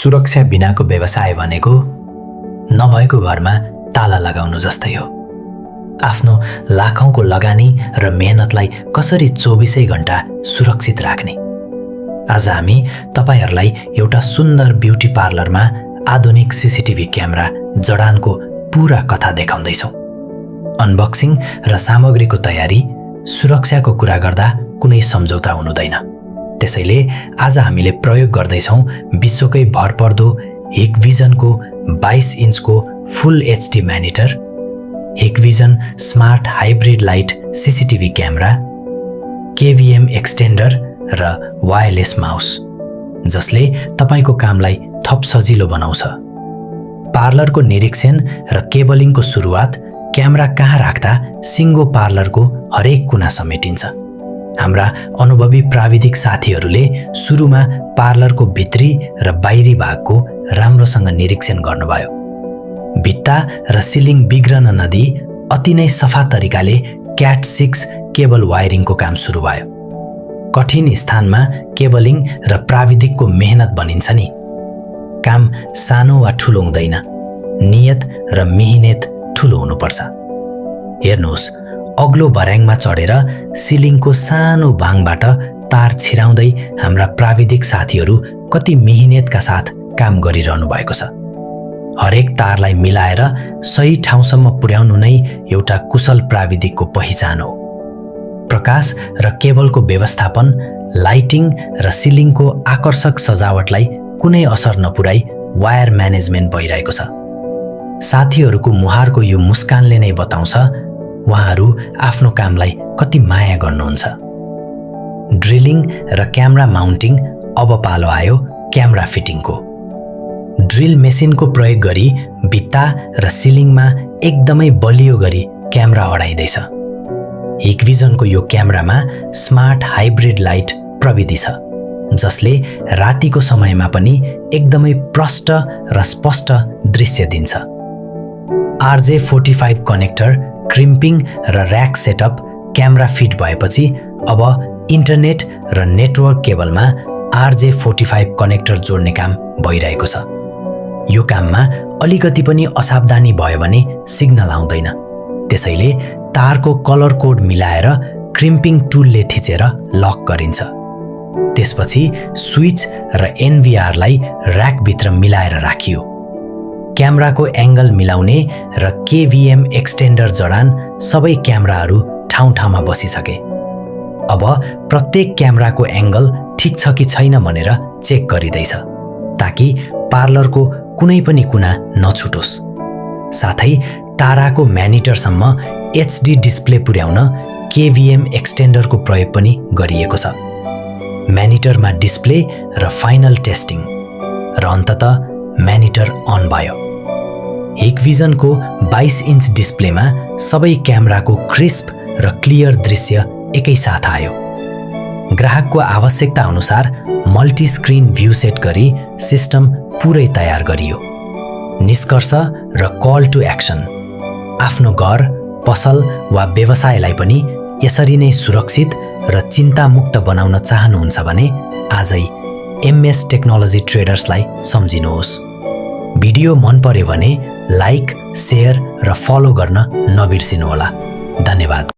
सुरक्षा बिनाको व्यवसाय भनेको नभएको घरमा ताला लगाउनु जस्तै हो। आफ्नो लाखौंको लगानी र मेहनतलाई कसरी 24 घण्टा सुरक्षित राख्ने। आज हामी तपाईहरुलाई एउटा सुन्दर ब्युटी पार्लरमा आधुनिक सीसीटीभी क्यामेरा जडानको पूरा कथा देखाउँदै छौं। अनबक्सिङ र सामग्रीको तयारी, सुरक्षाको कुरा गर्दा कुनै सम्झौता हुनुहुँदैन। त्यसैले आज हामीले प्रयोग गर्दै छौं विश्वकै भरपर्दो हिकभिजनको 22 इन्चको full HD monitor, Hikvision smart hybrid light CCTV camera, KVM extender र वायरलेस माउस, जसले तपाईको कामलाई थप सजिलो बनाउँछ। पार्लरको निरीक्षण र केबलिङको सुरुवात क्यामेरा कहाँ राख्दा सिंगो पार्लरको हरेक कुना समेटिन्छ। हाम्रा अनुभवी प्राविधिक साथीहरूले सुरुमा पार्लरको भित्री र बाहिरी भागको राम्रोसँग निरीक्षण गर्नुभयो। भित्ता र सिलिङ बिग्रन नदिई अति नै सफा तरिकाले क्याट 6 केबल वायरिङको काम सुरु भयो। कठिन स्थानमा केबलिङ र प्राविधिकको मेहनत बनिन्छ नि। काम सानो वा ठुलो हुँदैन, नियत र मेहनत ठुलो हुनुपर्छ। हेर्नुहोस्, अग्लो भर्याङमा चढेर सिलिङको सानो भाङबाट तार छिराउँदै हाम्रा प्राविधिक साथीहरू कति मेहनतका साथ काम गरिरहनु भएको छ। हरेक तारलाई मिलाएर सही ठाउँसम्म पुर्याउनु नै एउटा कुशल प्राविधिकको पहिचान हो। प्रकाश र केबलको व्यवस्थापन, लाइटिङ र सिलिङको आकर्षक सजावटलाई कुनै असर नपुर्याई वायर म्यानेजमेन्ट भइरहेको छ। साथीहरूको मुहारको यो मुस्कानले नै बताउँछ उहाँहरू आफ्नो कामलाई कति माया गर्नुहुन्छ। ड्रिलिङ र क्यामेरा माउन्टिङ अब पालो आयो क्यामेरा फिटिङको। ड्रिल मेसिनको प्रयोग गरी भित्ता र सिलिङमा एकदमै बलियो गरी क्यामेरा अडाइदैछ। हिकभिजनको यो क्यामेरामा स्मार्ट हाइब्रिड लाइट प्रविधि छ, जसले रातिको समयमा पनि एकदमै प्रष्ट र स्पष्ट दृश्य दिन्छ। RJ45 कनेक्टर, क्रिम्पिङ र र्याक सेटअप क्यामेरा फिट भएपछि अब इन्टरनेट र नेटवर्क केबलमा RJ45 कनेक्टर जोड्ने काम भइरहेको छ। यो काममा अलिकति पनि असावधानी भयो भने सिग्नल आउँदैन। त्यसैले तारको कलर कोड मिलाएर क्रिम्पिङ टुलले थिचेर लक गरिन्छ। त्यसपछि स्विच र एनभीआरलाई र्याकभित्र मिलाएर राखियो। क्यामेराको एंगल मिलाउने र केभीएम एक्सटेन्डर जडान सबै क्यामेराहरू ठाउँ-ठाउँमा बसिसके। अब प्रत्येक क्यामेराको एंगल ठिक छ कि छैन भनेर चेक गरिदैछ, ताकि पार्लरको कुनै पनि कुना नछुटोस्। साथै टाराको म्यानिटरसम्म एचडी डिस्प्ले पुर्याउन केभीएम एक्सटेन्डरको प्रयोग पनि गरिएको छ। म्यानिटरमा डिस्प्ले र फाइनल टेस्टिङ र अन्ततः म्यानिटर अन भयो। हिकभिजनको 22 इन्च डिस्प्लेमा सबै क्यामेराको क्रिस्प र क्लियर दृश्य एकैसाथ आयो। ग्राहकको आवश्यकता अनुसार मल्टी स्क्रिन भ्यू सेट गरी सिस्टम पुरै तयार गरियो। निष्कर्ष र कल टु एक्सन, आफ्नो घर, पसल वा व्यवसायलाई पनि यसरी नै सुरक्षित र चिन्तामुक्त बनाउन चाहनुहुन्छ भने आजै MS टेक्नोलोजी ट्रेडर्सलाई सम्झिनुहोस्। भिडियो मन पर्यो भने लाइक, शेयर र फलो गर्न नबिर्सिनुहोला। धन्यवाद।